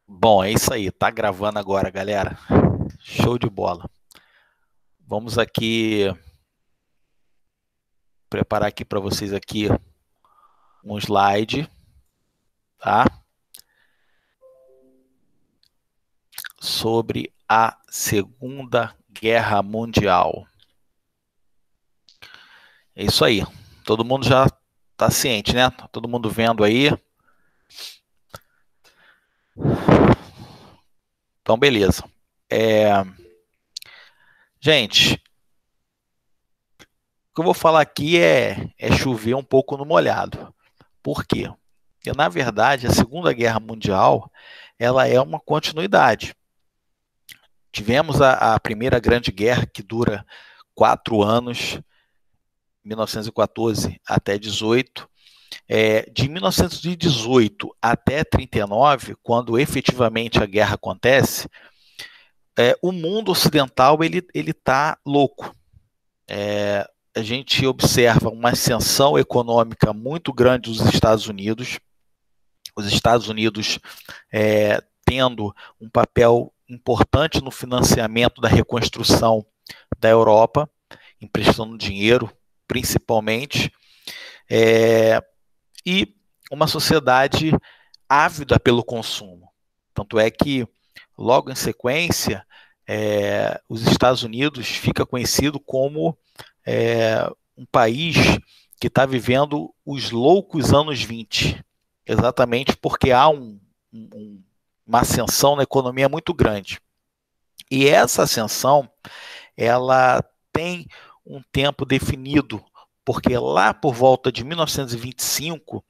Bom, é isso aí. Tá gravando agora, galera. Show de bola. Vamos aqui preparar aqui para vocês aqui um slide, tá? Sobre a Segunda Guerra Mundial. É isso aí. Todo mundo já tá ciente, né? Todo mundo vendo aí. Então, beleza. Gente, o que eu vou falar aqui é chover um pouco no molhado. Por quê? Porque, na verdade, a Segunda Guerra Mundial ela é uma continuidade. Tivemos a Primeira Grande Guerra, que dura 4 anos, 1914 até 18. De 1918 até 39, quando efetivamente a guerra acontece, o mundo ocidental ele está louco. A gente observa uma ascensão econômica muito grande dos Estados Unidos, os Estados Unidos tendo um papel importante no financiamento da reconstrução da Europa, emprestando dinheiro, principalmente, e uma sociedade ávida pelo consumo. Tanto é que, logo em sequência, os Estados Unidos fica conhecido como um país que está vivendo os loucos anos 20, exatamente porque há uma ascensão na economia muito grande. E essa ascensão, ela tem um tempo definido, porque lá por volta de 1925,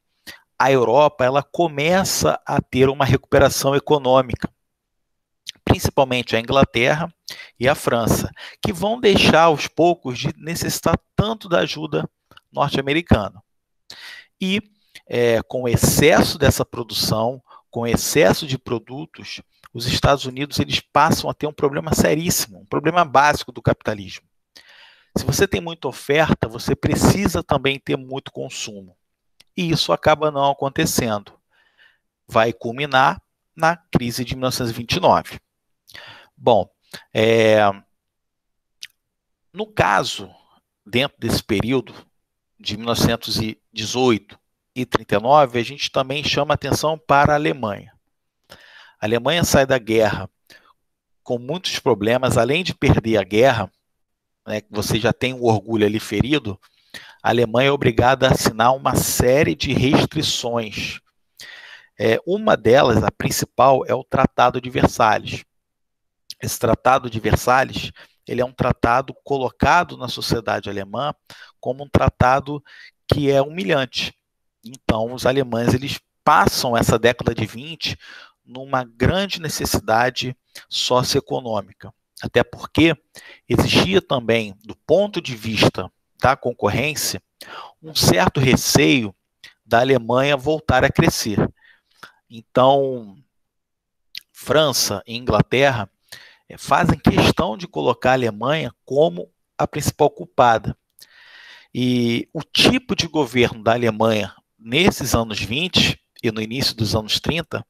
a Europa ela começa a ter uma recuperação econômica, principalmente a Inglaterra e a França, que vão deixar aos poucos de necessitar tanto da ajuda norte-americana. E com o excesso dessa produção, com o excesso de produtos, os Estados Unidos eles passam a ter um problema seríssimo, um problema básico do capitalismo. Se você tem muita oferta, você precisa também ter muito consumo. E isso acaba não acontecendo. Vai culminar na crise de 1929. Bom, no caso, dentro desse período de 1918 e 39, a gente também chama atenção para a Alemanha. A Alemanha sai da guerra com muitos problemas, além de perder a guerra, né, você já tem um orgulho ali ferido, a Alemanha é obrigada a assinar uma série de restrições. Uma delas, a principal, é o Tratado de Versalhes. Esse Tratado de Versalhes ele é um tratado colocado na sociedade alemã como um tratado que é humilhante. Então, os alemães eles passam essa década de 20 numa grande necessidade socioeconômica. Até porque existia também, do ponto de vista da concorrência, um certo receio da Alemanha voltar a crescer. Então, França e Inglaterra fazem questão de colocar a Alemanha como a principal culpada. E o tipo de governo da Alemanha nesses anos 20 e no início dos anos 30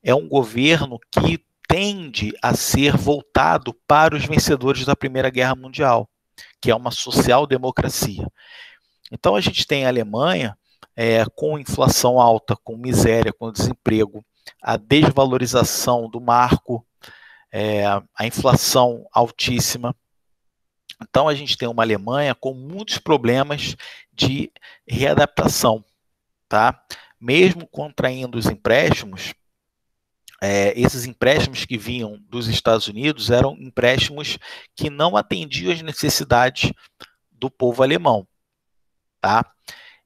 é um governo que tende a ser voltado para os vencedores da Primeira Guerra Mundial, que é uma social-democracia. Então a gente tem a Alemanha com inflação alta, com miséria, com desemprego, a desvalorização do marco, a inflação altíssima. Então a gente tem uma Alemanha com muitos problemas de readaptação, tá? Mesmo contraindo os empréstimos, esses empréstimos que vinham dos Estados Unidos eram empréstimos que não atendiam às necessidades do povo alemão, tá?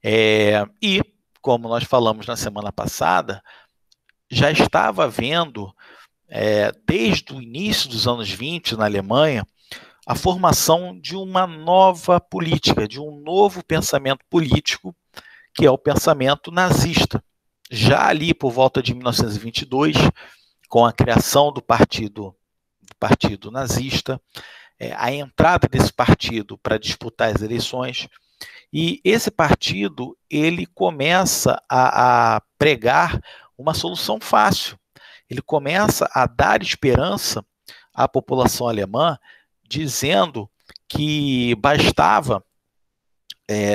E, como nós falamos na semana passada, já estava havendo, desde o início dos anos 20 na Alemanha, a formação de uma nova política, de um novo pensamento político, que é o pensamento nazista. Já ali por volta de 1922, com a criação do partido nazista, a entrada desse partido para disputar as eleições, e esse partido ele começa a pregar uma solução fácil. ele começa a dar esperança à população alemã, dizendo que bastava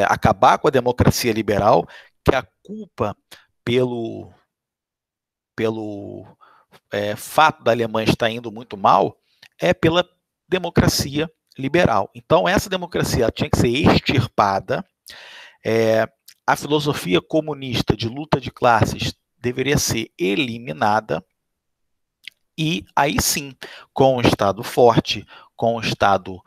acabar com a democracia liberal, que a culpa pelo fato da Alemanha estar indo muito mal é pela democracia liberal. Então, essa democracia tinha que ser extirpada, a filosofia comunista de luta de classes deveria ser eliminada, e aí sim, com um Estado forte, com um Estado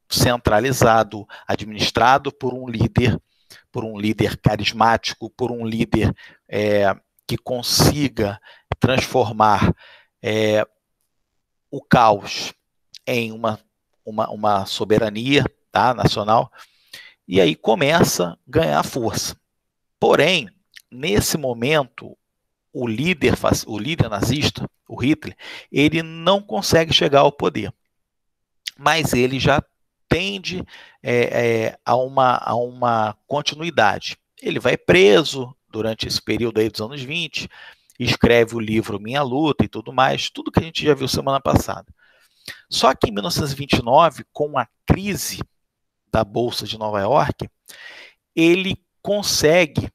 centralizado, administrado por um líder carismático, por um líder que consiga transformar o caos em uma soberania, tá, nacional, e aí começa a ganhar força. Porém, nesse momento, o líder nazista, o Hitler, ele não consegue chegar ao poder, mas ele já tende a uma continuidade. Ele vai preso durante esse período aí dos anos 20, escreve o livro Minha Luta e tudo mais, tudo que a gente já viu semana passada. Só que em 1929, com a crise da Bolsa de Nova York, ele consegue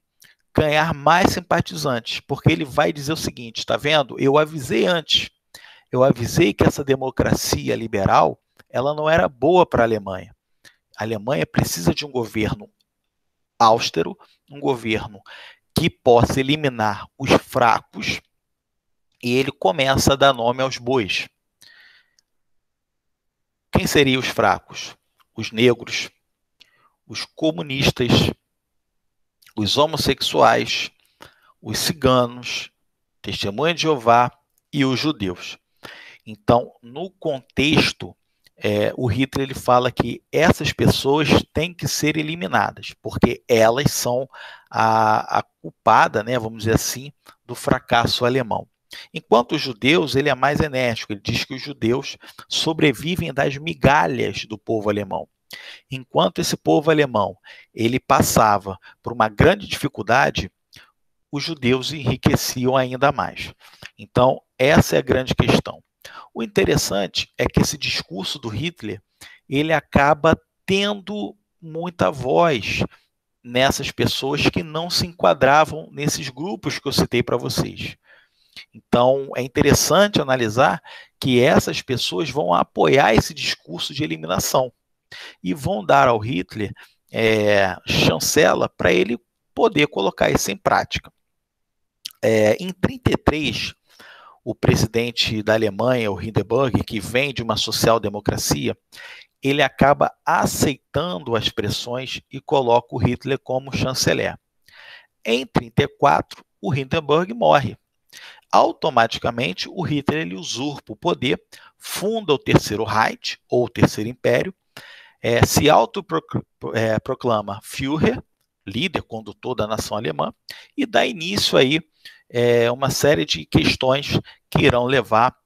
ganhar mais simpatizantes, porque ele vai dizer o seguinte, tá vendo? Eu avisei antes, eu avisei que essa democracia liberal, ela não era boa para a Alemanha. A Alemanha precisa de um governo austero, um governo que possa eliminar os fracos, e ele começa a dar nome aos bois. Quem seriam os fracos? Os negros, os comunistas, os homossexuais, os ciganos, Testemunha de Jeová e os judeus. Então, no contexto, o Hitler ele fala que essas pessoas têm que ser eliminadas, porque elas são a culpada, né, vamos dizer assim, do fracasso alemão. Enquanto os judeus, ele é mais enérgico, ele diz que os judeus sobrevivem das migalhas do povo alemão. Enquanto esse povo alemão ele passava por uma grande dificuldade, os judeus enriqueciam ainda mais. Então, essa é a grande questão. O interessante é que esse discurso do Hitler, ele acaba tendo muita voz nessas pessoas que não se enquadravam nesses grupos que eu citei para vocês. Então, é interessante analisar que essas pessoas vão apoiar esse discurso de eliminação e vão dar ao Hitler chancela para ele poder colocar isso em prática. Em 1933, o presidente da Alemanha, o Hindenburg, que vem de uma social-democracia, ele acaba aceitando as pressões e coloca o Hitler como chanceler. Em 1934, o Hindenburg morre. Automaticamente, o Hitler ele usurpa o poder, funda o Terceiro Reich, ou o Terceiro Império, se autoproclama Führer, líder, condutor da nação alemã, e dá início aí uma série de questões que irão levar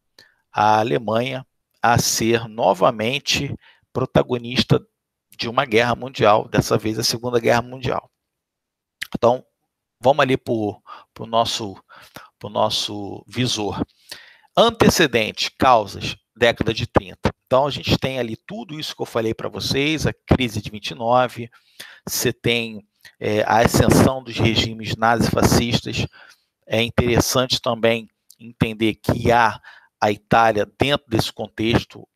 a Alemanha a ser novamente protagonista de uma guerra mundial, dessa vez a Segunda Guerra Mundial. Então, vamos ali para o nosso visor. Antecedente, causas, década de 30. Então, a gente tem ali tudo isso que eu falei para vocês, a crise de 29, você tem a ascensão dos regimes nazifascistas. É interessante também entender que a Itália, dentro desse contexto,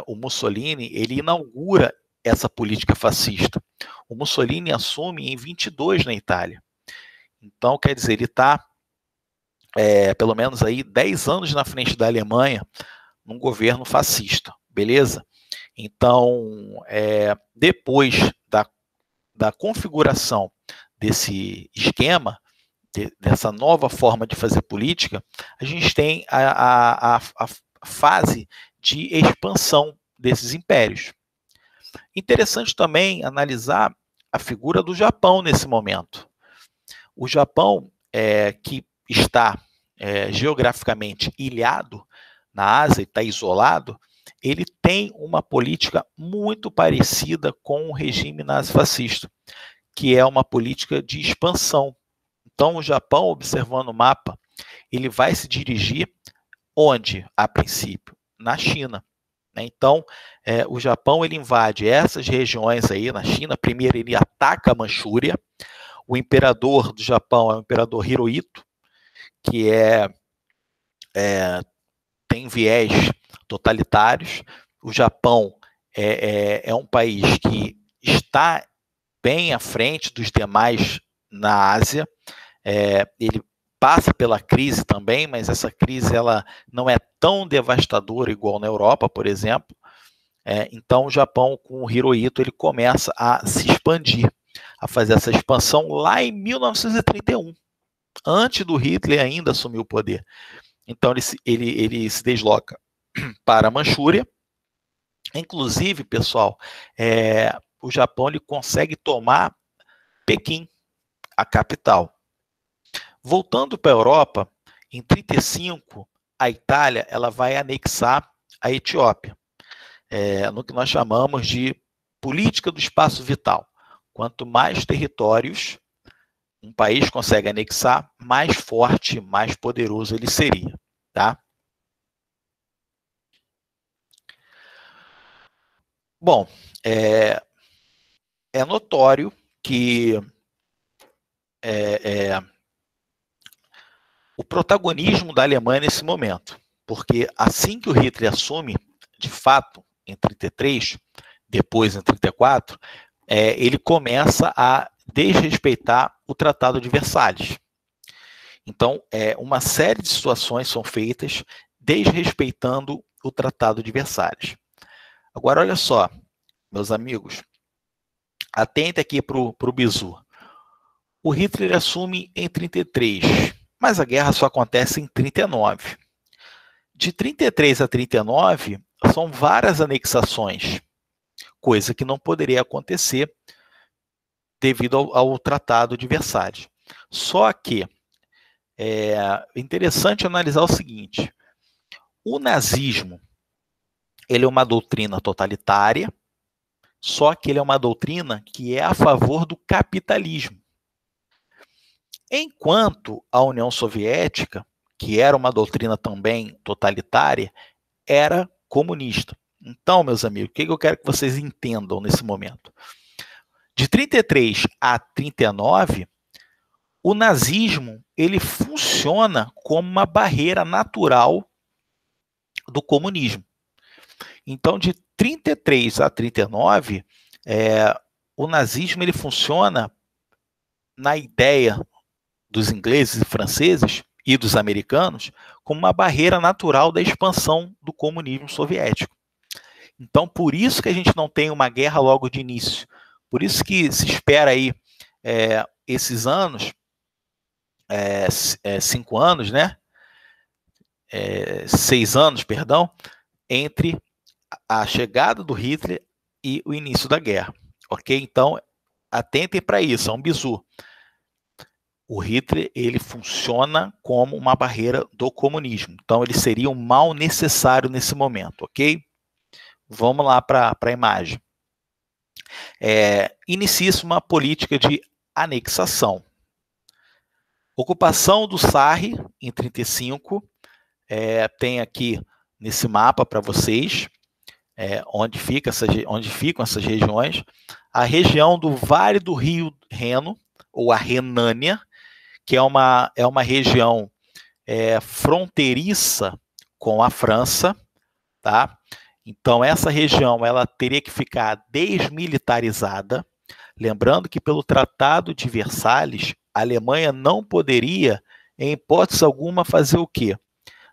o Mussolini, ele inaugura essa política fascista. O Mussolini assume em 22 na Itália. Então, quer dizer, ele está pelo menos aí 10 anos na frente da Alemanha num governo fascista, beleza? Então, depois da configuração desse esquema, dessa nova forma de fazer política, a gente tem a fase de expansão desses impérios. Interessante também analisar a figura do Japão nesse momento. O Japão, que está geograficamente ilhado na Ásia, está isolado, ele tem uma política muito parecida com o regime nazifascista, que é uma política de expansão. Então, o Japão, observando o mapa, ele vai se dirigir onde, a princípio? Na China. Então, o Japão ele invade essas regiões aí na China. Primeiro, ele ataca a Manchúria. O imperador do Japão é o imperador Hirohito, que tem viés totalitários. O Japão é um país que está bem à frente dos demais na Ásia. Ele passa pela crise também, mas essa crise ela não é tão devastadora igual na Europa, por exemplo. Então o Japão, com o Hirohito, ele começa a se expandir, a fazer essa expansão lá em 1931, antes do Hitler ainda assumir o poder. Então ele se desloca para a Manchúria. Inclusive, pessoal, o Japão ele consegue tomar Pequim, a capital. Voltando para a Europa, em 1935, a Itália ela vai anexar a Etiópia, no que nós chamamos de política do espaço vital. Quanto mais territórios um país consegue anexar, mais forte, mais poderoso ele seria, tá? Bom, é notório que o protagonismo da Alemanha nesse momento, porque assim que o Hitler assume, de fato, em 1933, depois em 1934, ele começa a desrespeitar o Tratado de Versalhes. Então, uma série de situações são feitas desrespeitando o Tratado de Versalhes. Agora, olha só, meus amigos, atente aqui para o bizu. O Hitler assume em 1933, mas a guerra só acontece em 1939. De 1933 a 1939, são várias anexações, coisa que não poderia acontecer devido ao Tratado de Versalhes. Só que é interessante analisar o seguinte: o nazismo ele é uma doutrina totalitária, só que ele é uma doutrina que é a favor do capitalismo. Enquanto a União Soviética, que era uma doutrina também totalitária, era comunista. Então, meus amigos, o que eu quero que vocês entendam nesse momento? De 1933 a 1939, o nazismo ele funciona como uma barreira natural do comunismo. Então, de 1933 a 1939, o nazismo ele funciona na ideia dos ingleses e franceses e dos americanos como uma barreira natural da expansão do comunismo soviético. Então, por isso que a gente não tem uma guerra logo de início. Por isso que se espera aí esses anos, 5 anos, né? 6 anos, perdão, entre a chegada do Hitler e o início da guerra. Ok? Então, atentem para isso, é um bizu. O Hitler ele funciona como uma barreira do comunismo. Então, ele seria um mal necessário nesse momento, ok? Vamos lá para a imagem. Inicia-se uma política de anexação. Ocupação do Sarre, em 1935, tem aqui nesse mapa para vocês, onde ficam essas regiões. A região do Vale do Rio Reno, ou a Renânia, que é uma região fronteiriça com a França, tá? Então, essa região ela teria que ficar desmilitarizada. Lembrando que, pelo Tratado de Versalhes, a Alemanha não poderia, em hipótese alguma, fazer o quê?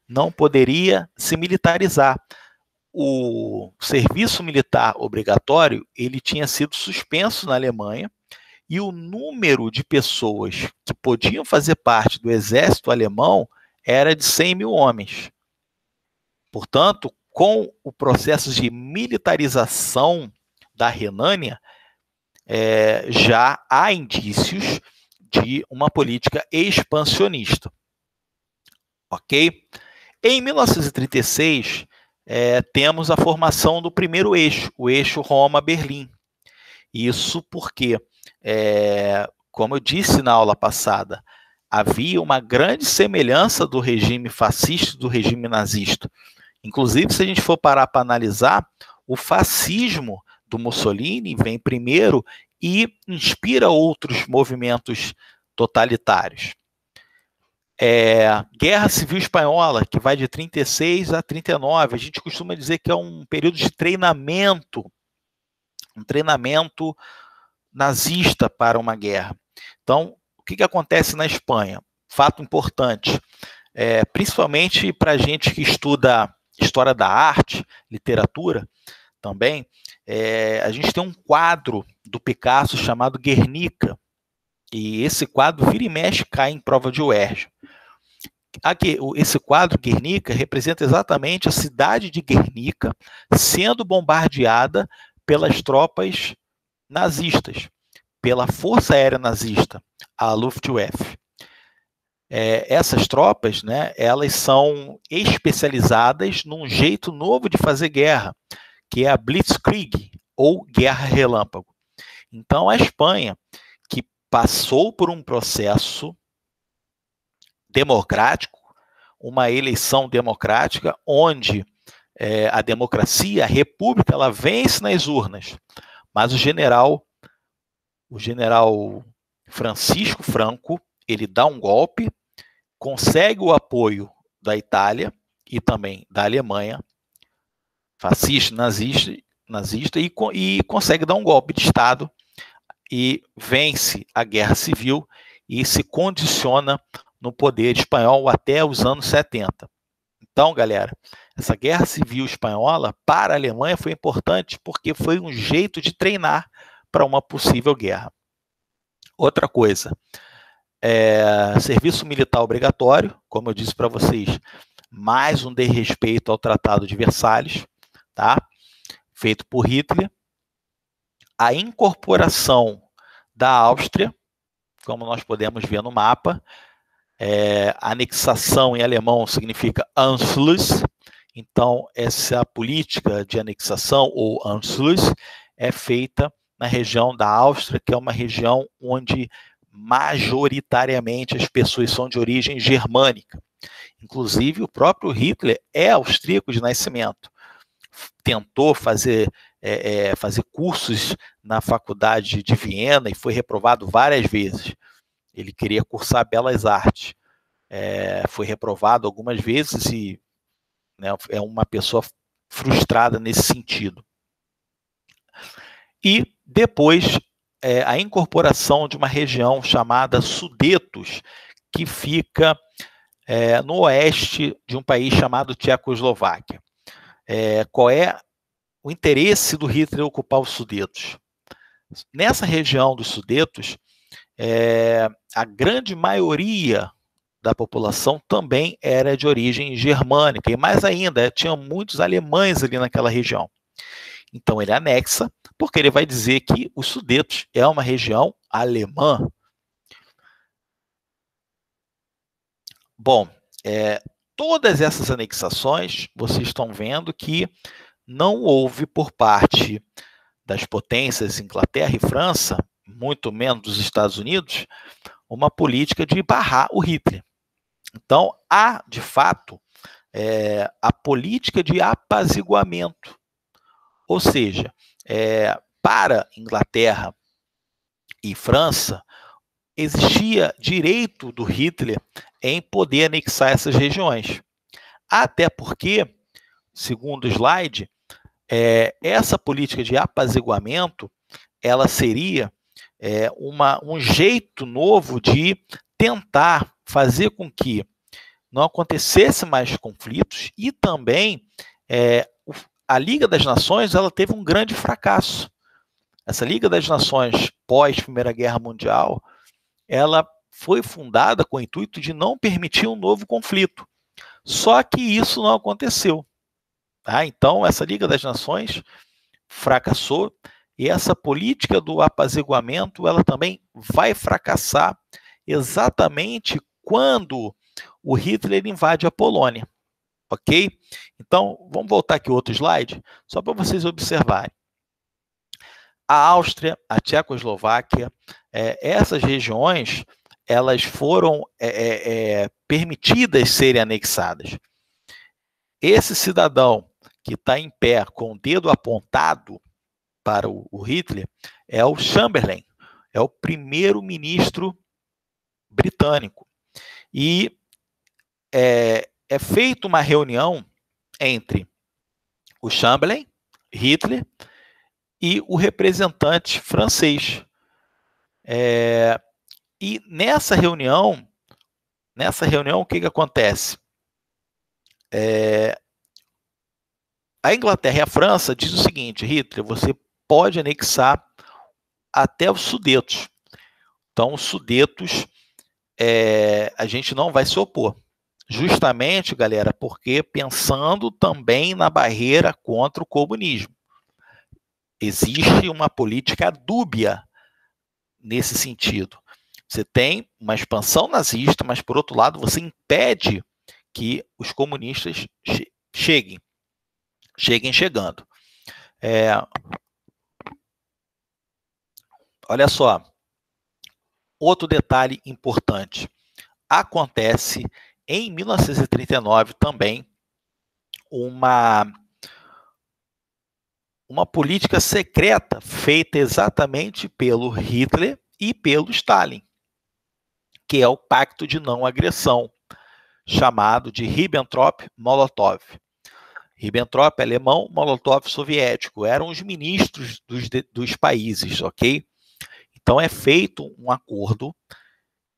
Não poderia se militarizar. O serviço militar obrigatório ele tinha sido suspenso na Alemanha e o número de pessoas que podiam fazer parte do exército alemão era de 100 mil homens. Portanto, com o processo de militarização da Renânia, já há indícios de uma política expansionista. Ok? Em 1936, temos a formação do primeiro eixo, o eixo Roma-Berlim. Isso porque, como eu disse na aula passada, havia uma grande semelhança do regime fascista e do regime nazista. Inclusive, se a gente for parar para analisar, o fascismo do Mussolini vem primeiro e inspira outros movimentos totalitários. Guerra Civil Espanhola, que vai de 36 a 39, a gente costuma dizer que é um período de treinamento, um treinamento nazista para uma guerra. Então, o que acontece na Espanha? Fato importante, principalmente para a gente que estuda história da arte, literatura também, a gente tem um quadro do Picasso chamado Guernica, e esse quadro vira e mexe cai em prova de UERJ. Aqui, esse quadro Guernica representa exatamente a cidade de Guernica sendo bombardeada pelas tropas nazistas, pela Força Aérea Nazista, a Luftwaffe. Essas tropas, né, elas são especializadas num jeito novo de fazer guerra, que é a Blitzkrieg, ou Guerra Relâmpago. Então, a Espanha, que passou por um processo democrático, uma eleição democrática, onde a democracia, a república, ela vence nas urnas, mas o general Francisco Franco, ele dá um golpe, consegue o apoio da Itália e também da Alemanha, fascista, nazista, e consegue dar um golpe de Estado e vence a Guerra Civil e se condiciona no poder espanhol até os anos 70. Então, galera, essa Guerra Civil Espanhola para a Alemanha foi importante porque foi um jeito de treinar para uma possível guerra. Outra coisa, serviço militar obrigatório, como eu disse para vocês, mais um desrespeito ao Tratado de Versalhes, tá? Feito por Hitler. A incorporação da Áustria, como nós podemos ver no mapa, anexação em alemão significa Anschluss, então essa política de anexação, ou Anschluss, é feita na região da Áustria, que é uma região onde majoritariamente as pessoas são de origem germânica. Inclusive, o próprio Hitler é austríaco de nascimento. Tentou fazer cursos na faculdade de Viena e foi reprovado várias vezes. Ele queria cursar Belas Artes. Foi reprovado algumas vezes e, né, é uma pessoa frustrada nesse sentido. E depois a incorporação de uma região chamada Sudetos, que fica no oeste de um país chamado Tchecoslováquia. Qual é o interesse do Hitler ocupar os Sudetos? Nessa região dos Sudetos, a grande maioria da população também era de origem germânica, e mais ainda, tinha muitos alemães ali naquela região. Então ele anexa, porque ele vai dizer que os Sudetos é uma região alemã. Bom, todas essas anexações, vocês estão vendo que não houve por parte das potências Inglaterra e França, muito menos dos Estados Unidos, uma política de barrar o Hitler. Então, há, de fato, a política de apaziguamento. Ou seja, para Inglaterra e França, existia direito do Hitler em poder anexar essas regiões. Até porque, segundo o slide, essa política de apaziguamento, ela seria um jeito novo de tentar fazer com que não acontecesse mais conflitos e também a Liga das Nações ela teve um grande fracasso. Essa Liga das Nações pós Primeira Guerra Mundial, ela foi fundada com o intuito de não permitir um novo conflito. Só que isso não aconteceu. Tá? Então, essa Liga das Nações fracassou e essa política do apaziguamento ela também vai fracassar exatamente quando o Hitler invade a Polônia. Ok? Então, vamos voltar aqui outro slide, só para vocês observarem. A Áustria, a Tchecoslováquia, essas regiões, elas foram permitidas serem anexadas. Esse cidadão que está em pé com o dedo apontado para o Hitler é o Chamberlain, é o primeiro-ministro britânico. E é feita uma reunião entre o Chamberlain, Hitler e o representante francês. E nessa reunião, o que acontece? A Inglaterra e a França diz o seguinte: Hitler, você pode anexar até os Sudetos. Então, os Sudetos, a gente não vai se opor. Justamente, galera, porque pensando também na barreira contra o comunismo. Existe uma política dúbia nesse sentido. Você tem uma expansão nazista, mas, por outro lado, você impede que os comunistas cheguem chegando. Olha só, outro detalhe importante. Acontece em 1939 também uma política secreta feita exatamente pelo Hitler e pelo Stalin, que é o Pacto de Não Agressão, chamado de Ribbentrop-Molotov. Ribbentrop alemão, Molotov soviético, eram os ministros dos países, ok? Então é feito um acordo,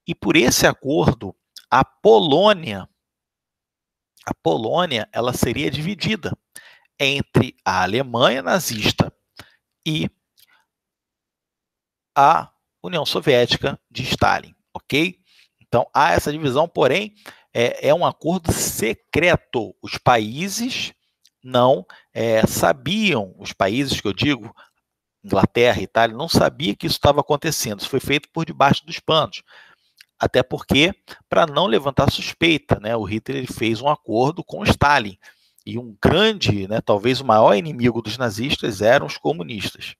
e por esse acordo, a Polônia ela seria dividida entre a Alemanha nazista e a União Soviética de Stalin, ok? Então há essa divisão, porém é um acordo secreto. Os países não sabiam, os países que eu digo, Inglaterra e Itália, não sabia que isso estava acontecendo. Isso foi feito por debaixo dos panos. Até porque, para não levantar suspeita, né, o Hitler fez um acordo com Stalin. E um grande, né, talvez o maior inimigo dos nazistas eram os comunistas.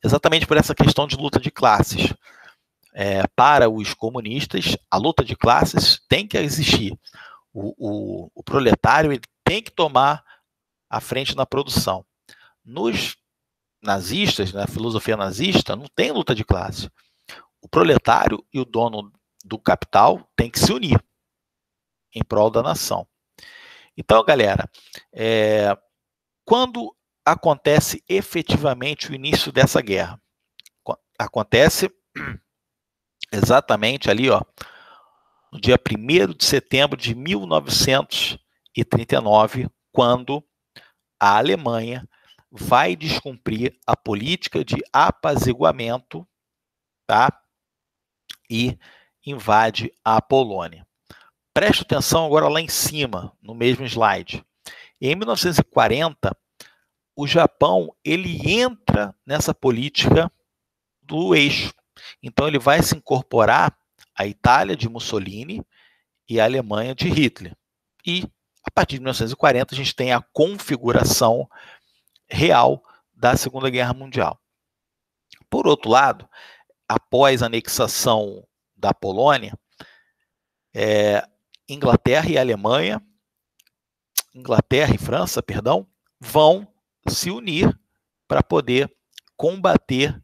Exatamente por essa questão de luta de classes. Para os comunistas, a luta de classes tem que existir. O proletário ele tem que tomar a frente na produção. Nos nazistas, na filosofia nazista, não tem luta de classe. O proletário e o dono do capital têm que se unir em prol da nação. Então, galera, quando acontece efetivamente o início dessa guerra? Acontece exatamente ali, ó, no dia 1º de setembro de 1939, quando a Alemanha vai descumprir a política de apaziguamento, tá? E invade a Polônia. Preste atenção agora lá em cima, no mesmo slide. Em 1940, o Japão ele entra nessa política do eixo. Então ele vai se incorporar à Itália de Mussolini e à Alemanha de Hitler. E a partir de 1940 a gente tem a configuração real da Segunda Guerra Mundial. Por outro lado, após a anexação da Polônia, Inglaterra e França, vão se unir para poder combater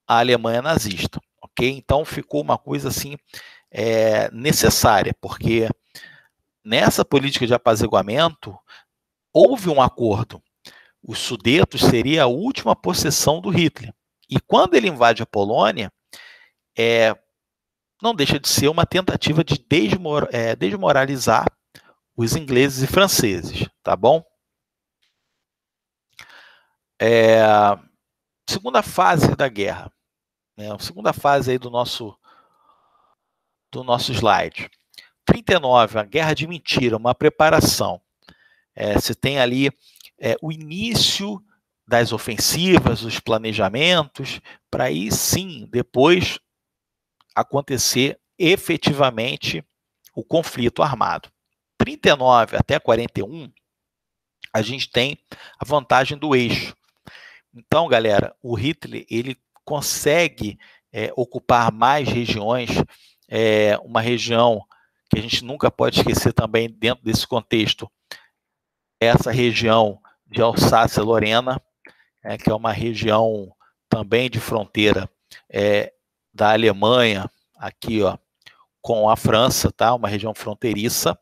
a Alemanha nazista, ok? Então ficou uma coisa assim necessária, porque nessa política de apaziguamento houve um acordo. Os Sudetos seria a última possessão do Hitler. E quando ele invade a Polônia, não deixa de ser uma tentativa de desmoralizar os ingleses e franceses, tá bom? Segunda fase da guerra, né? A segunda fase aí do nosso slide. 39, a guerra de mentira, uma preparação. Você tem ali o início das ofensivas, os planejamentos, para aí sim, depois acontecer efetivamente o conflito armado. 39 até 41, a gente tem a vantagem do eixo. Então, galera, o Hitler ele consegue ocupar mais regiões. Uma região que a gente nunca pode esquecer também dentro desse contexto, essa região de Alsácia-Lorena, que é uma região também de fronteira da Alemanha, aqui com a França, tá? Uma região fronteiriça,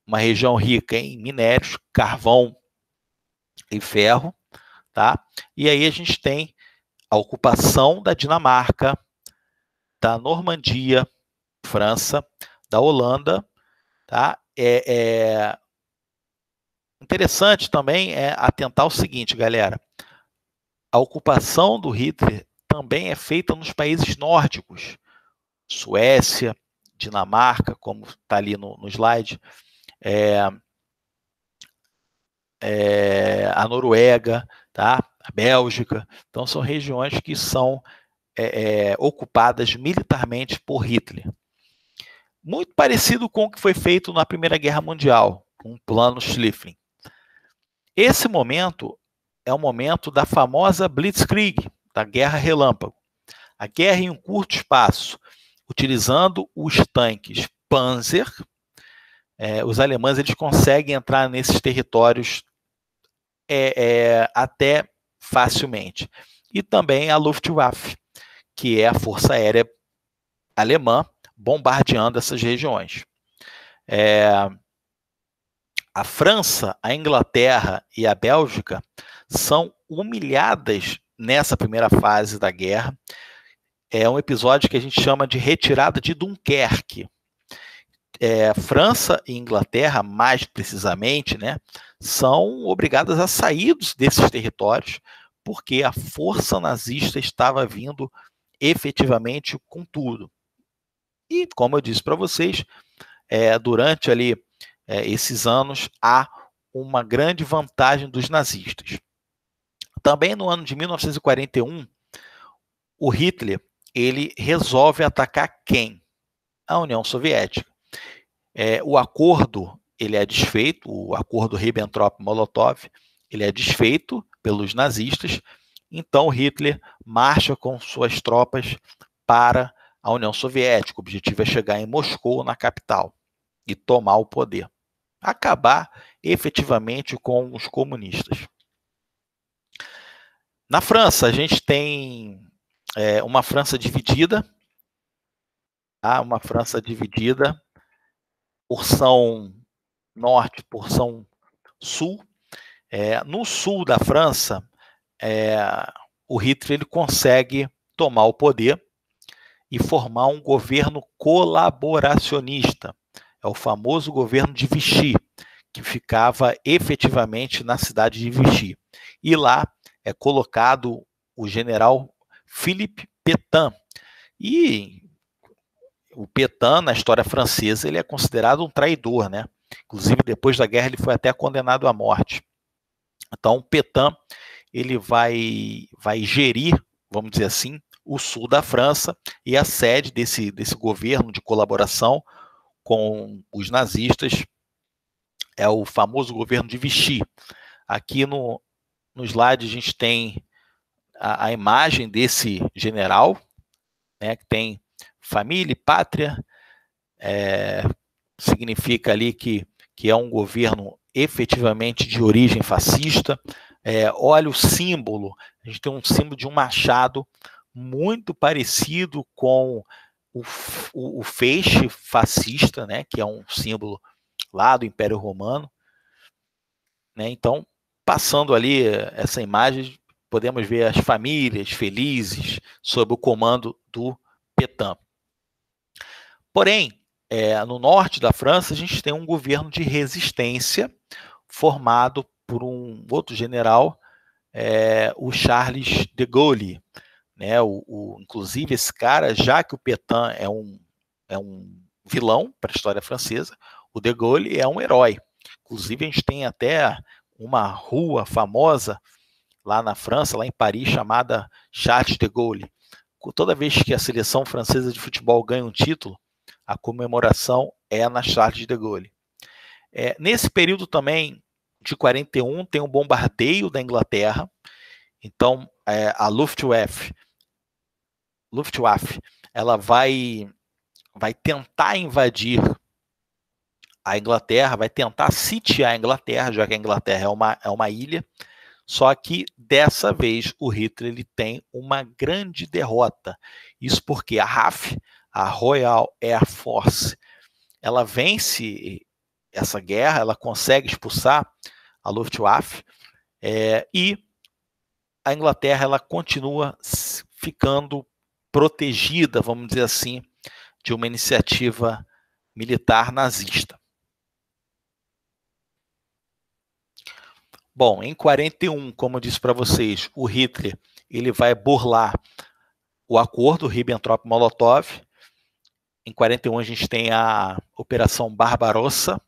uma região rica em minérios, carvão e ferro, tá? E aí a gente tem a ocupação da Dinamarca, da Normandia, França, da Holanda, tá? Interessante também atentar o seguinte, galera, a ocupação do Hitler também é feita nos países nórdicos, Suécia, Dinamarca, como está ali no slide, a Noruega, tá? A Bélgica. Então, são regiões que são ocupadas militarmente por Hitler. Muito parecido com o que foi feito na Primeira Guerra Mundial, com o Plano Schlieffen. Esse momento é o momento da famosa Blitzkrieg, da Guerra Relâmpago. A guerra em um curto espaço, utilizando os tanques Panzer, os alemães eles conseguem entrar nesses territórios até facilmente. E também a Luftwaffe, que é a Força Aérea Alemã, bombardeando essas regiões. A França, a Inglaterra e a Bélgica são humilhadas nessa primeira fase da guerra. É um episódio que a gente chama de retirada de Dunkerque. França e Inglaterra, mais precisamente, né, são obrigadas a sair desses territórios porque a força nazista estava vindo efetivamente com tudo. E, como eu disse para vocês, durante ali esses anos, há uma grande vantagem dos nazistas. Também no ano de 1941, o Hitler ele resolve atacar quem? A União Soviética. O acordo ele é desfeito, o acordo Ribbentrop-Molotov, ele é desfeito pelos nazistas, então Hitler marcha com suas tropas para a União Soviética. O objetivo é chegar em Moscou, na capital, e tomar o poder. Acabar efetivamente com os comunistas. Na França, a gente tem uma França dividida, tá? Uma França dividida, porção norte, porção sul. No sul da França, o Hitler ele consegue tomar o poder e formar um governo colaboracionista. É o famoso governo de Vichy, que ficava efetivamente na cidade de Vichy. E lá é colocado o general Philippe Pétain. E o Pétain, na história francesa, ele é considerado um traidor, né? Inclusive, depois da guerra, ele foi até condenado à morte. Então, Pétain, ele vai gerir, vamos dizer assim, o sul da França, e a sede desse governo de colaboração com os nazistas é o famoso governo de Vichy. Aqui no slide a gente tem a imagem desse general, né, que tem família e pátria, significa ali que é um governo efetivamente de origem fascista. Olha o símbolo, a gente tem um símbolo de um machado muito parecido com o feixe fascista, né, que é um símbolo lá do Império Romano, né? Então, passando ali essa imagem, podemos ver as famílias felizes sob o comando do Pétain. Porém, no norte da França, a gente tem um governo de resistência formado por um outro general, o Charles de Gaulle, né? Inclusive, esse cara, já que o Pétain é um vilão para a história francesa, o de Gaulle é um herói. Inclusive, a gente tem até uma rua famosa lá na França, lá em Paris, chamada Charles de Gaulle. Toda vez que a seleção francesa de futebol ganha um título, a comemoração é na Charles de Gaulle. Nesse período também, de 41, tem um bombardeio da Inglaterra. Então, a Luftwaffe Luftwaffe, ela vai tentar invadir a Inglaterra, vai tentar sitiar a Inglaterra, já que a Inglaterra é uma ilha, só que dessa vez o Hitler ele tem uma grande derrota. Isso porque a RAF, a Royal Air Force, ela vence essa guerra, ela consegue expulsar a Luftwaffe, e a Inglaterra ela continua ficando protegida, vamos dizer assim, de uma iniciativa militar nazista. Bom, em 41, como eu disse para vocês, o Hitler ele vai burlar o acordo Ribbentrop-Molotov. Em 41 a gente tem a Operação Barbarossa,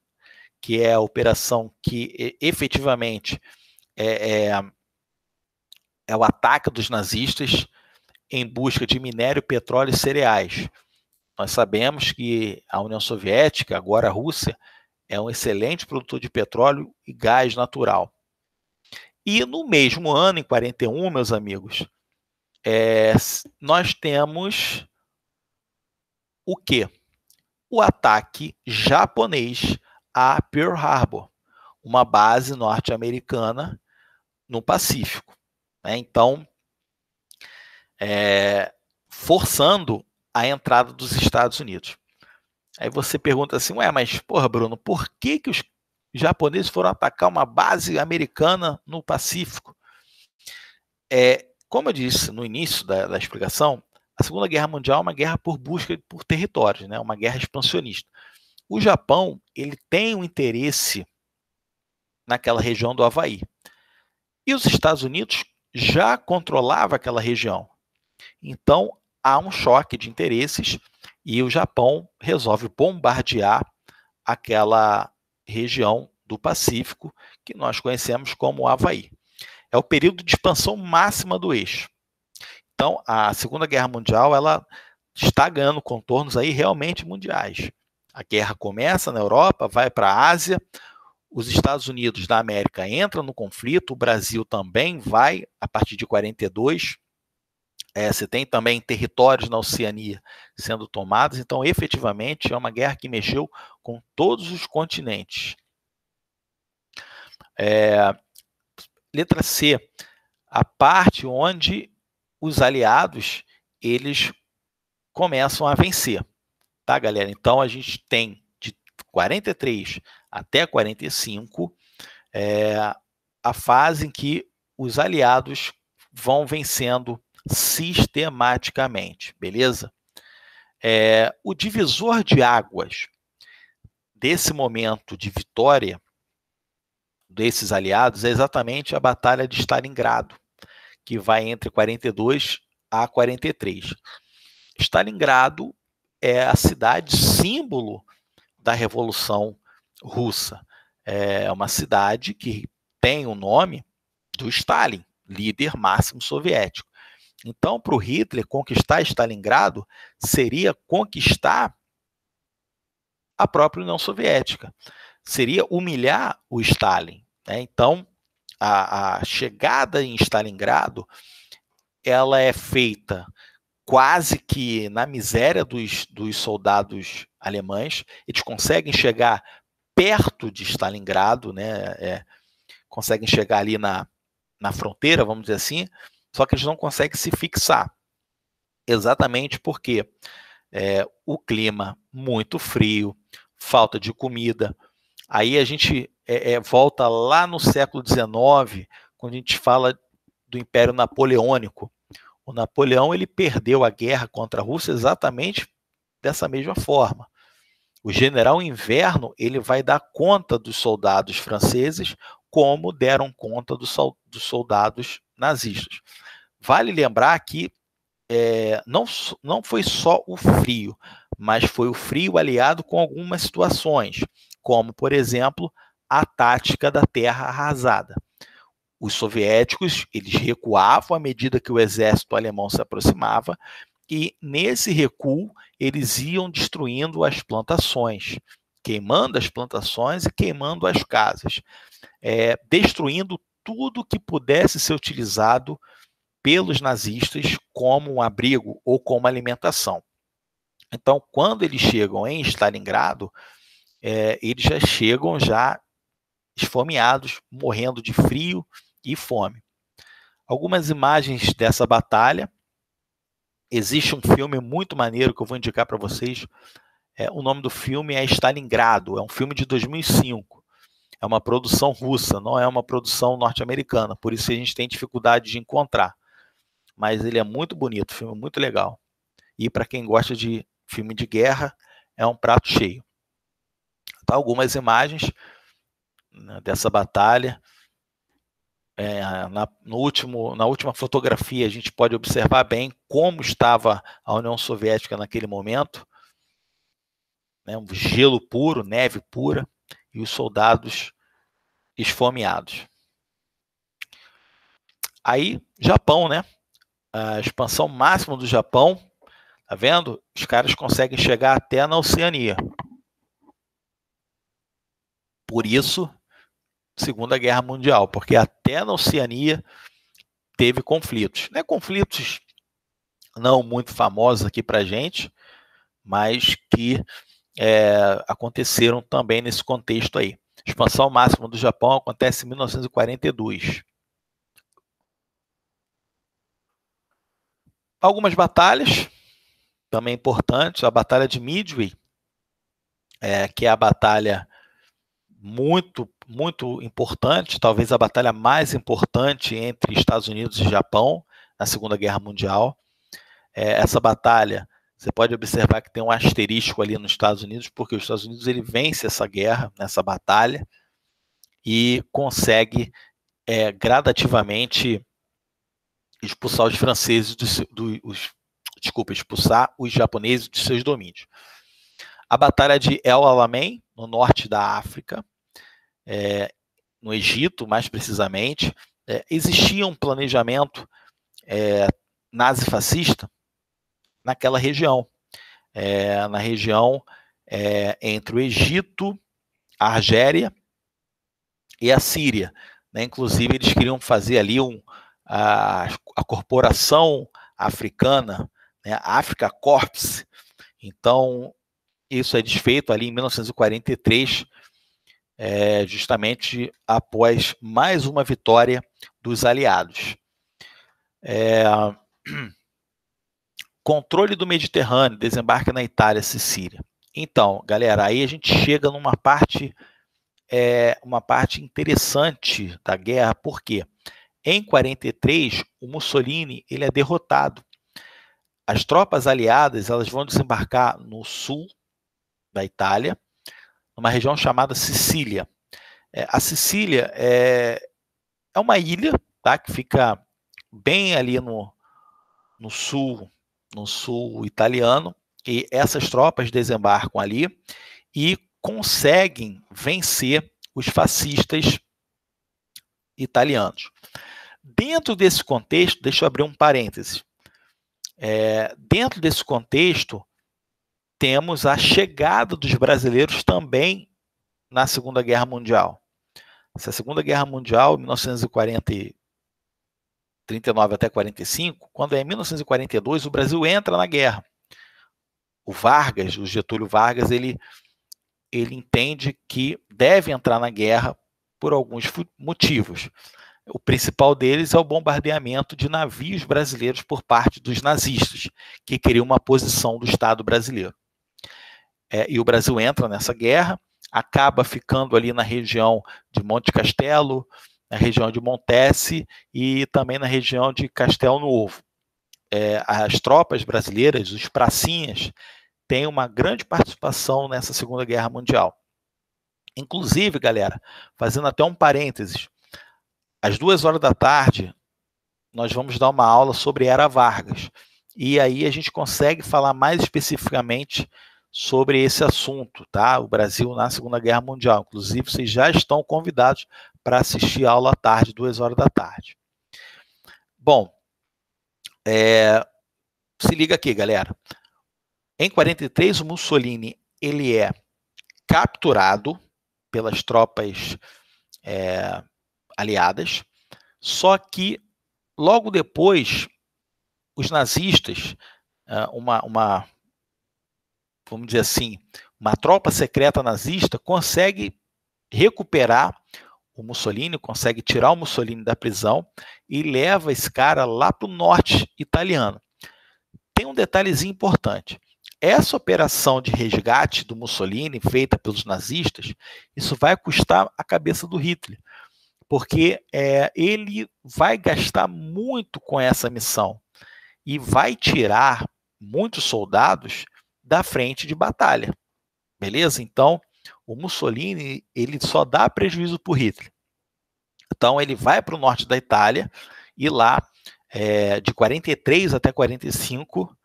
que é a operação que efetivamente é o ataque dos nazistas em busca de minério, petróleo e cereais. Nós sabemos que a União Soviética, agora a Rússia, é um excelente produtor de petróleo e gás natural. E no mesmo ano, em 41, meus amigos, nós temos o quê? O ataque japonês a Pearl Harbor, uma base norte-americana no Pacífico. Então, forçando a entrada dos Estados Unidos. Aí você pergunta assim, ué, mas porra, Bruno, por que os japoneses foram atacar uma base americana no Pacífico? Como eu disse no início da explicação, a Segunda Guerra Mundial é uma guerra por busca por territórios, né? Uma guerra expansionista. O Japão ele tem um interesse naquela região do Havaí. E os Estados Unidos já controlavam aquela região. Então, há um choque de interesses e o Japão resolve bombardear aquela região do Pacífico que nós conhecemos como Havaí. É o período de expansão máxima do eixo. Então, a Segunda Guerra Mundial ela está ganhando contornos aí realmente mundiais. A guerra começa na Europa, vai para a Ásia, os Estados Unidos da América entram no conflito, o Brasil também vai a partir de 42. Você tem também territórios na Oceania sendo tomados, então efetivamente é uma guerra que mexeu com todos os continentes. Letra C, a parte onde os aliados eles começam a vencer, tá, galera? Então a gente tem de 43 até 45 a fase em que os aliados vão vencendo sistematicamente, beleza? O divisor de águas desse momento de vitória desses aliados é exatamente a Batalha de Stalingrado, que vai entre 42 a 43. Stalingrado é a cidade símbolo da Revolução Russa. É uma cidade que tem o nome do Stalin, líder máximo soviético. Então, para o Hitler, conquistar Stalingrado seria conquistar a própria União Soviética. Seria humilhar o Stalin. Então, a chegada em Stalingrado ela é feita quase que na miséria dos soldados alemães. Eles conseguem chegar perto de Stalingrado, né? Conseguem chegar ali na fronteira, vamos dizer assim, só que eles não conseguem se fixar. Exatamente porque o clima muito frio, falta de comida. Aí a gente volta lá no século XIX, quando a gente fala do Império Napoleônico. O Napoleão ele perdeu a guerra contra a Rússia exatamente dessa mesma forma. O general Inverno ele vai dar conta dos soldados franceses como deram conta dos soldados nazistas. Vale lembrar que não foi só o frio, mas foi o frio aliado com algumas situações, como, por exemplo, a tática da terra arrasada. Os soviéticos eles recuavam à medida que o exército alemão se aproximava, e nesse recuo eles iam destruindo as plantações, queimando as plantações e queimando as casas, destruindo tudo que pudesse ser utilizado pelos nazistas como um abrigo ou como alimentação. Então, quando eles chegam em Stalingrado, eles já chegam já esfomeados, morrendo de frio e fome. Algumas imagens dessa batalha. Existe um filme muito maneiro que eu vou indicar para vocês. O nome do filme é Stalingrado, é um filme de 2005. É uma produção russa, não é uma produção norte-americana, por isso a gente tem dificuldade de encontrar. Mas ele é muito bonito, filme muito legal. E para quem gosta de filme de guerra, é um prato cheio. Tá, algumas imagens, né, dessa batalha. Na última fotografia, a gente pode observar bem como estava a União Soviética naquele momento, né, um gelo puro, neve pura, e os soldados esfomeados. Aí, Japão, né? A expansão máxima do Japão, tá vendo? Os caras conseguem chegar até na Oceania. Por isso, Segunda Guerra Mundial, porque até na Oceania teve conflitos. Né? Conflitos não muito famosos aqui para a gente, mas que aconteceram também nesse contexto aí. A expansão máxima do Japão acontece em 1942. Algumas batalhas também importantes. A Batalha de Midway, que é a batalha muito importante, talvez a batalha mais importante entre Estados Unidos e Japão na Segunda Guerra Mundial. Essa batalha, você pode observar que tem um asterisco ali nos Estados Unidos, porque os Estados Unidos ele vence essa guerra, nessa batalha, e consegue gradativamente expulsar os franceses, expulsar os japoneses de seus domínios. A Batalha de El Alamein, no norte da África, no Egito, mais precisamente, existia um planejamento nazifascista naquela região, na região entre o Egito, a Argélia e a Síria. Né? Inclusive, eles queriam fazer ali a corporação africana, né? Africa Corps. Então, isso é desfeito ali em 1943, justamente após mais uma vitória dos aliados. Controle do Mediterrâneo, desembarque na Itália, Sicília. Então, galera, aí a gente chega numa parte, uma parte interessante da guerra, porque em 43 o Mussolini ele é derrotado. As tropas aliadas elas vão desembarcar no sul da Itália, numa região chamada Sicília. A Sicília é uma ilha, tá, que fica bem ali no sul italiano, e essas tropas desembarcam ali e conseguem vencer os fascistas italianos. Dentro desse contexto, deixa eu abrir um parênteses. Dentro desse contexto, temos a chegada dos brasileiros também na Segunda Guerra Mundial. Essa Segunda Guerra Mundial, 1939 até 45, quando é em 1942, o Brasil entra na guerra. O Getúlio Vargas, ele entende que deve entrar na guerra por alguns motivos. O principal deles é o bombardeamento de navios brasileiros por parte dos nazistas, que queriam uma posição do Estado brasileiro. E o Brasil entra nessa guerra, acaba ficando ali na região de Monte Castelo, na região de Montese e também na região de Castel Novo. As tropas brasileiras, os pracinhas, têm uma grande participação nessa Segunda Guerra Mundial. Inclusive, galera, fazendo até um parênteses, às 14h, nós vamos dar uma aula sobre Era Vargas. E aí a gente consegue falar mais especificamente sobre esse assunto, tá? O Brasil na Segunda Guerra Mundial. Inclusive, vocês já estão convidados para assistir a aula à tarde, 14h. Bom, se liga aqui, galera. Em 43, o Mussolini ele é capturado pelas tropas aliadas, só que logo depois, os nazistas, vamos dizer assim, uma tropa secreta nazista consegue recuperar o Mussolini, consegue tirar o Mussolini da prisão e leva esse cara lá para o norte italiano. Tem um detalhezinho importante. Essa operação de resgate do Mussolini, feita pelos nazistas, isso vai custar a cabeça do Hitler, porque ele vai gastar muito com essa missão e vai tirar muitos soldados da frente de batalha. Beleza? Então, o Mussolini ele só dá prejuízo para o Hitler. Então, ele vai para o norte da Itália e lá, de 43 até 45,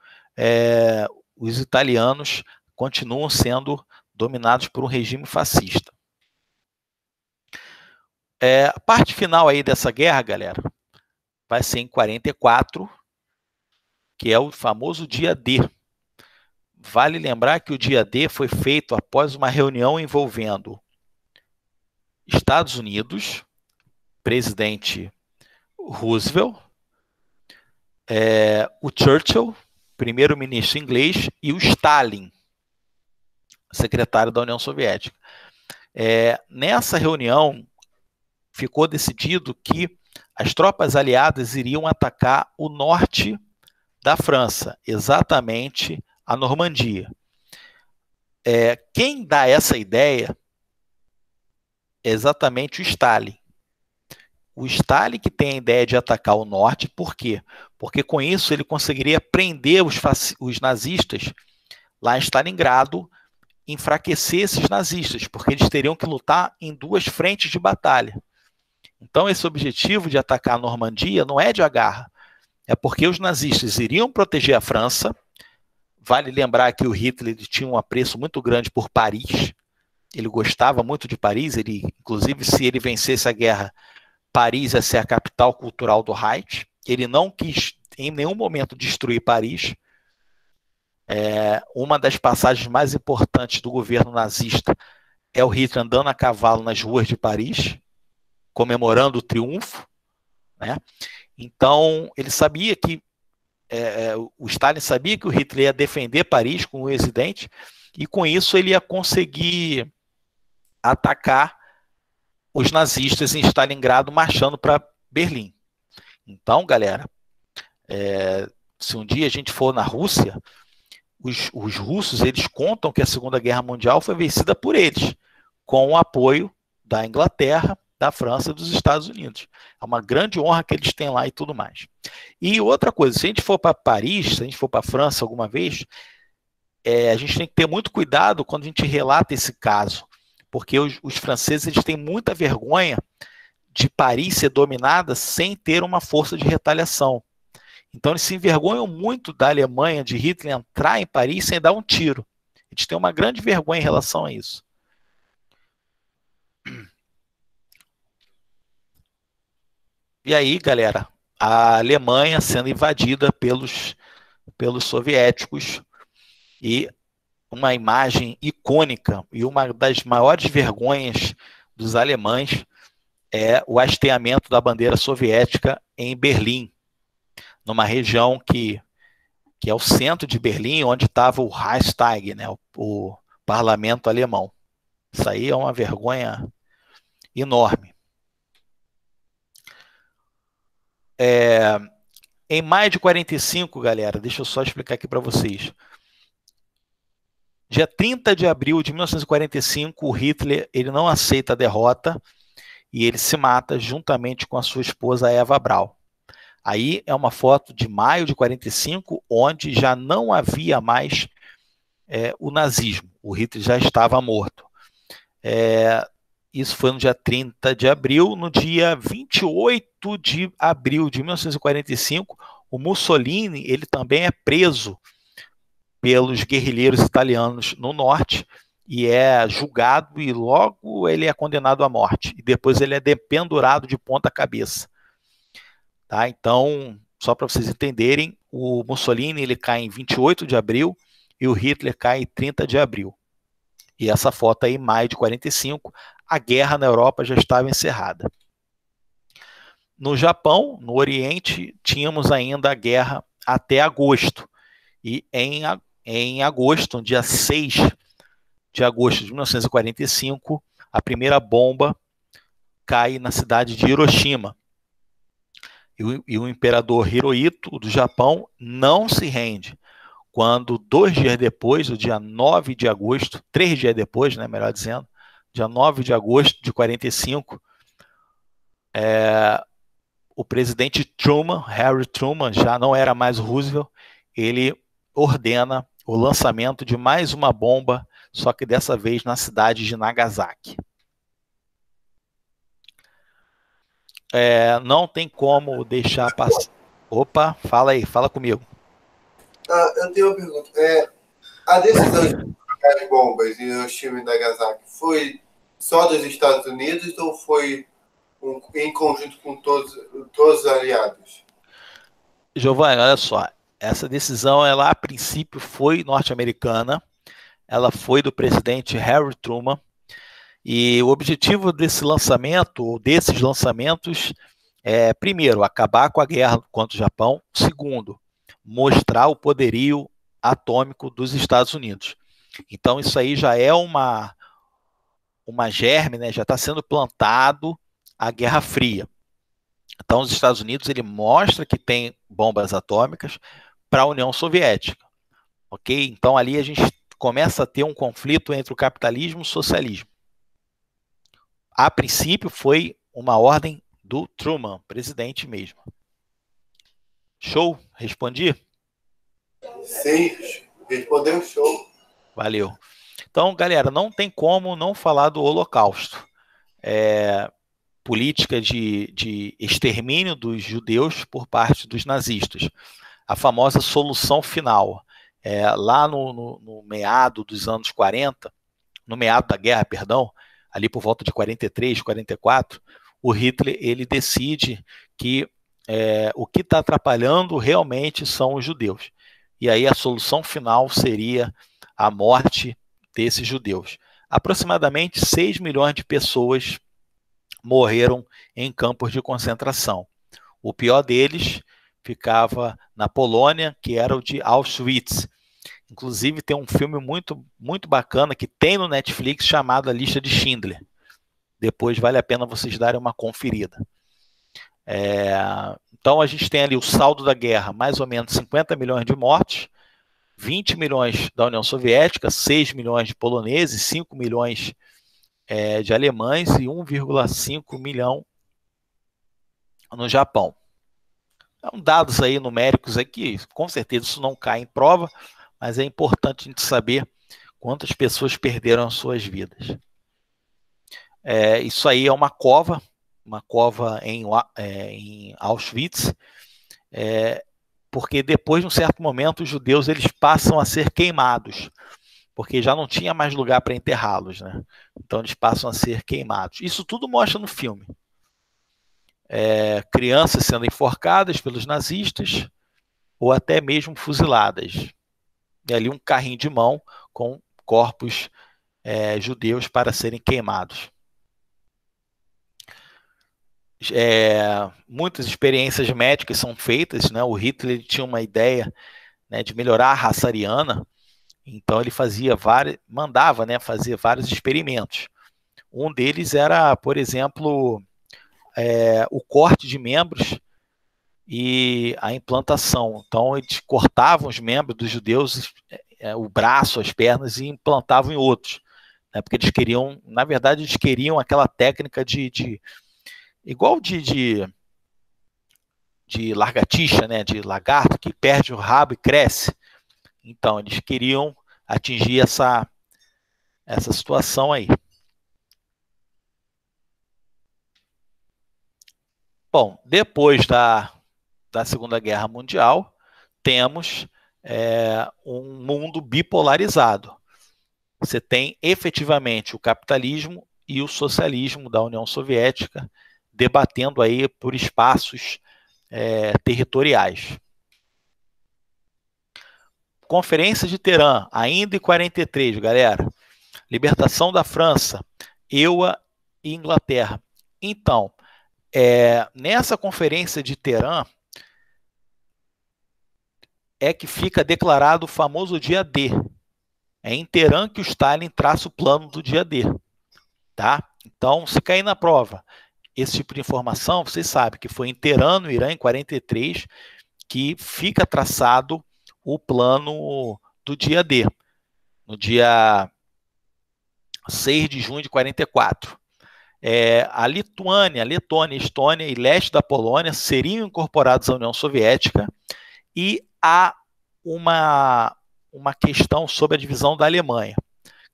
os italianos continuam sendo dominados por um regime fascista. A parte final aí dessa guerra, galera, vai ser em 44, que é o famoso dia D. Vale lembrar que o dia D foi feito após uma reunião envolvendo Estados Unidos, presidente Roosevelt, o Churchill, primeiro-ministro inglês, e o Stalin, secretário da União Soviética. Nessa reunião, ficou decidido que as tropas aliadas iriam atacar o norte da França, exatamente a Normandia. Quem dá essa ideia é exatamente o Stalin. O Stalin que tem a ideia de atacar o norte, por quê? Porque com isso ele conseguiria prender os nazistas lá em Stalingrado, enfraquecer esses nazistas, porque eles teriam que lutar em duas frentes de batalha. Então esse objetivo de atacar a Normandia não é de agarra, é porque os nazistas iriam proteger a França. Vale lembrar que o Hitler tinha um apreço muito grande por Paris, ele gostava muito de Paris, inclusive se ele vencesse a guerra, Paris ia ser a capital cultural do Reich. Ele não quis em nenhum momento destruir Paris. Uma das passagens mais importantes do governo nazista é o Hitler andando a cavalo nas ruas de Paris, comemorando o triunfo, né? Então, ele sabia que o Stalin sabia que o Hitler ia defender Paris com o ex-presidente, e com isso ele ia conseguir atacar os nazistas em Stalingrado, marchando para Berlim. Então, galera, se um dia a gente for na Rússia, os russos eles contam que a Segunda Guerra Mundial foi vencida por eles, com o apoio da Inglaterra, da França e dos Estados Unidos. É uma grande honra que eles têm lá e tudo mais. E outra coisa, se a gente for para Paris, se a gente for para a França alguma vez, a gente tem que ter muito cuidado quando a gente relata esse caso, porque os franceses eles têm muita vergonha de Paris ser dominada sem ter uma força de retaliação. Então eles se envergonham muito da Alemanha, de Hitler entrar em Paris sem dar um tiro. Eles têm uma grande vergonha em relação a isso. E aí, galera, a Alemanha sendo invadida pelos soviéticos, e uma imagem icônica e uma das maiores vergonhas dos alemães é o hasteamento da bandeira soviética em Berlim, numa região que é o centro de Berlim, onde estava o Reichstag, né, o parlamento alemão. Isso aí é uma vergonha enorme. Em maio de 45, galera, deixa eu só explicar aqui para vocês. Dia 30 de abril de 1945, o Hitler ele não aceita a derrota e ele se mata juntamente com a sua esposa Eva Braun. Aí é uma foto de maio de 45, onde já não havia mais o nazismo. O Hitler já estava morto. Isso foi no dia 30 de abril. No dia 28 de abril de 1945, o Mussolini ele também é preso pelos guerrilheiros italianos no norte e é julgado, e logo ele é condenado à morte. E depois ele é dependurado de ponta cabeça. Tá? Então, só para vocês entenderem, o Mussolini ele cai em 28 de abril e o Hitler cai em 30 de abril. E essa foto aí, em maio de 45, a guerra na Europa já estava encerrada. No Japão, no Oriente, tínhamos ainda a guerra até agosto. E em agosto, no dia 6 de agosto de 1945, a primeira bomba cai na cidade de Hiroshima. E o imperador Hirohito, do Japão, não se rende. Quando 2 dias depois, no dia 9 de agosto, 3 dias depois, né, melhor dizendo, dia 9 de agosto de 45, o presidente Truman, Harry Truman, já não era mais Roosevelt, ele ordena o lançamento de mais uma bomba, só que dessa vez na cidade de Nagasaki. Não tem como deixar passar. Opa, fala aí, fala comigo. Eu tenho uma pergunta. A decisão de colocar as bombas em Hiroshima e Nagasaki foi só dos Estados Unidos ou foi em conjunto com todos os aliados? Giovanni, olha só, essa decisão, ela a princípio foi norte-americana, ela foi do presidente Harry Truman, e o objetivo desse lançamento, ou desses lançamentos, é, primeiro, acabar com a guerra contra o Japão, segundo, mostrar o poderio atômico dos Estados Unidos. Então, isso aí já é uma germe, né? Já está sendo plantado a Guerra Fria. Então, os Estados Unidos, ele mostra que tem bombas atômicas para a União Soviética, ok? Então, ali a gente começa a ter um conflito entre o capitalismo e o socialismo. A princípio, foi uma ordem do Truman, presidente mesmo. Show? Respondi? Sim, respondeu, show. Valeu. Então, galera, não tem como não falar do Holocausto. Política de extermínio dos judeus por parte dos nazistas. A famosa solução final. Lá no meado dos anos 40, no meado da guerra, perdão, ali por volta de 43, 44, o Hitler ele decide que o que está atrapalhando realmente são os judeus. E aí a solução final seria a morte desses judeus. Aproximadamente 6 milhões de pessoas morreram em campos de concentração. O pior deles ficava na Polônia, que era o de Auschwitz. Inclusive tem um filme muito, muito bacana que tem no Netflix chamado A Lista de Schindler. Depois vale a pena vocês darem uma conferida. Então a gente tem ali o saldo da guerra, mais ou menos 50 milhões de mortes, 20 milhões da União Soviética, 6 milhões de poloneses, 5 milhões de alemães e 1,5 milhão no Japão. São dados aí numéricos aqui, com certeza isso não cai em prova, mas é importante a gente saber quantas pessoas perderam as suas vidas. Isso aí é uma cova em Auschwitz, porque depois de um certo momento os judeus eles passam a ser queimados, porque já não tinha mais lugar para enterrá-los, né? Então eles passam a ser queimados. Isso tudo mostra no filme. Crianças sendo enforcadas pelos nazistas ou até mesmo fuziladas. E ali um carrinho de mão com corpos judeus para serem queimados. Muitas experiências médicas são feitas, né? O Hitler tinha uma ideia, né, de melhorar a raça ariana, então ele mandava, né, fazer vários experimentos. Um deles era, por exemplo, o corte de membros e a implantação. Então eles cortavam os membros dos judeus, o braço, as pernas, e implantavam em outros, né, porque eles queriam, na verdade, eles queriam aquela técnica igual de lagartixa, né, de lagarto, que perde o rabo e cresce. Então, eles queriam atingir essa situação aí. Bom, depois da Segunda Guerra Mundial, temos um mundo bipolarizado. Você tem efetivamente o capitalismo e o socialismo da União Soviética debatendo aí por espaços territoriais. Conferência de Teherã, ainda em 43, galera. Libertação da França, EUA e Inglaterra. Então, nessa conferência de Teherã é que fica declarado o famoso dia D. É em Teherã que o Stalin traça o plano do dia D. Tá? Então, se cair na prova esse tipo de informação, vocês sabem que foi em Teherã, no Irã, em 43, que fica traçado o plano do dia D, no dia 6 de junho de 44. A Lituânia, Letônia, Estônia e leste da Polônia seriam incorporados à União Soviética, e há uma questão sobre a divisão da Alemanha.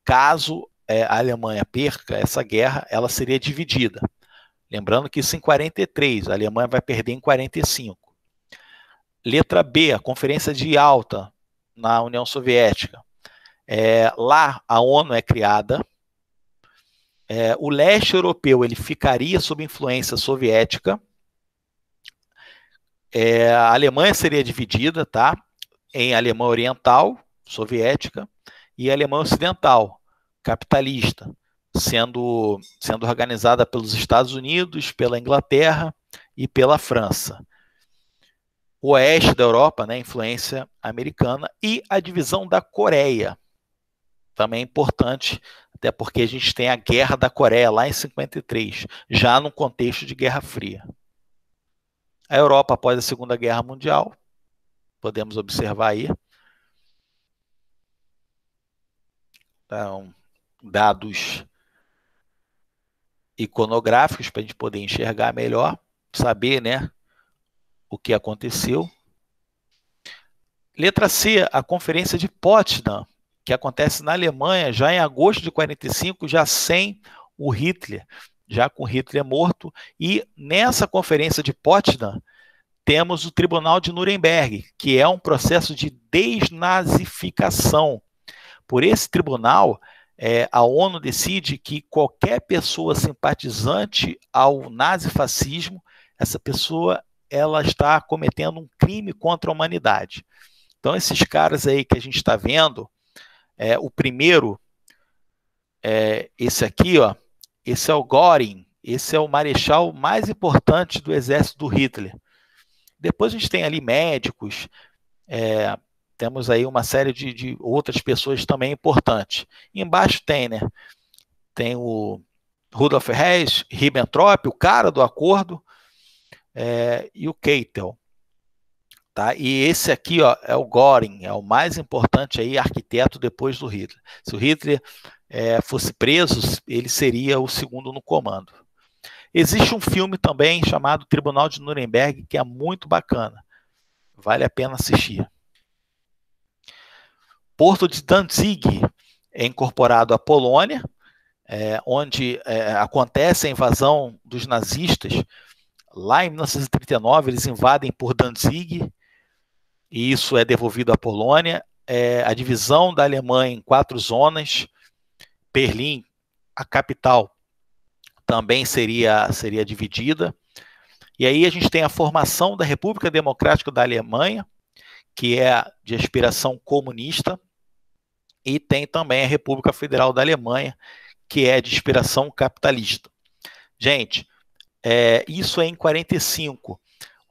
Caso a Alemanha perca essa guerra, ela seria dividida. Lembrando que isso em 43, a Alemanha vai perder em 45. Letra B, a Conferência de Yalta, na União Soviética. Lá a ONU é criada. O leste europeu ele ficaria sob influência soviética. A Alemanha seria dividida, tá? Em Alemanha Oriental, soviética, e Alemanha Ocidental, capitalista, sendo organizada pelos Estados Unidos, pela Inglaterra e pela França. O oeste da Europa, né, influência americana, e a divisão da Coreia, também é importante, até porque a gente tem a Guerra da Coreia lá em 53, já no contexto de Guerra Fria. A Europa após a Segunda Guerra Mundial, podemos observar aí. Então, dados iconográficos para a gente poder enxergar melhor, saber, né, o que aconteceu. Letra C, a Conferência de Potsdam, que acontece na Alemanha já em agosto de 45, já sem o Hitler, já com Hitler morto. E nessa Conferência de Potsdam temos o Tribunal de Nuremberg, que é um processo de desnazificação. Por esse tribunal, a ONU decide que qualquer pessoa simpatizante ao nazifascismo, essa pessoa ela está cometendo um crime contra a humanidade. Então, esses caras aí que a gente está vendo, o primeiro, esse aqui, ó, esse é o Göring, esse é o marechal mais importante do exército do Hitler. Depois a gente tem ali médicos, temos aí uma série de outras pessoas também importantes. E embaixo tem, né? Tem o Rudolf Hess, Ribbentrop, o cara do acordo, e o Keitel. Tá? E esse aqui, ó, é o Göring, é o mais importante aí, arquiteto depois do Hitler. Se o Hitler fosse preso, ele seria o segundo no comando. Existe um filme também chamado Tribunal de Nuremberg, que é muito bacana. Vale a pena assistir. Porto de Danzig é incorporado à Polônia, onde acontece a invasão dos nazistas. Lá em 1939, eles invadem por Danzig, e isso é devolvido à Polônia. A divisão da Alemanha em 4 zonas. Berlim, a capital, também seria dividida. E aí a gente tem a formação da República Democrática da Alemanha, que é de aspiração comunista, e tem também a República Federal da Alemanha, que é de inspiração capitalista. Gente, isso é em 45.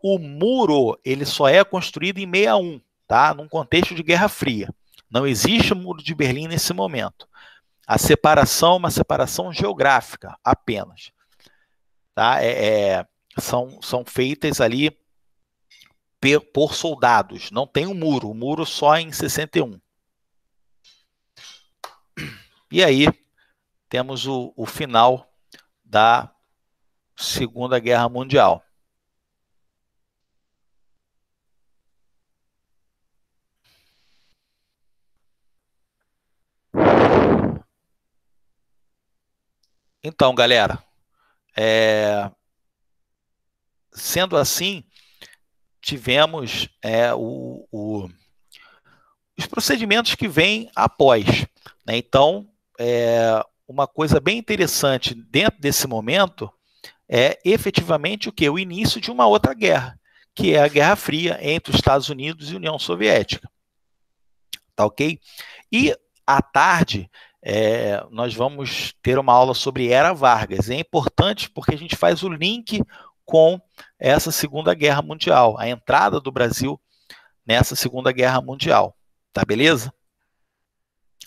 O muro ele só é construído em 61, tá? Num contexto de Guerra Fria. Não existe o muro de Berlim nesse momento. A separação é uma separação geográfica apenas. Tá? São feitas ali por soldados. Não tem um muro. O muro só em 61. E aí temos o final da Segunda Guerra Mundial. Então, galera, sendo assim, tivemos os procedimentos que vêm após, né? Então, uma coisa bem interessante dentro desse momento é efetivamente o quê? O início de uma outra guerra, que é a Guerra Fria entre os Estados Unidos e a União Soviética. Tá ok? E à tarde nós vamos ter uma aula sobre Era Vargas. É importante porque a gente faz o link com essa Segunda Guerra Mundial, a entrada do Brasil nessa Segunda Guerra Mundial. Tá beleza?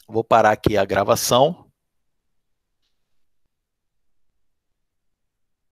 Vou parar aqui a gravação.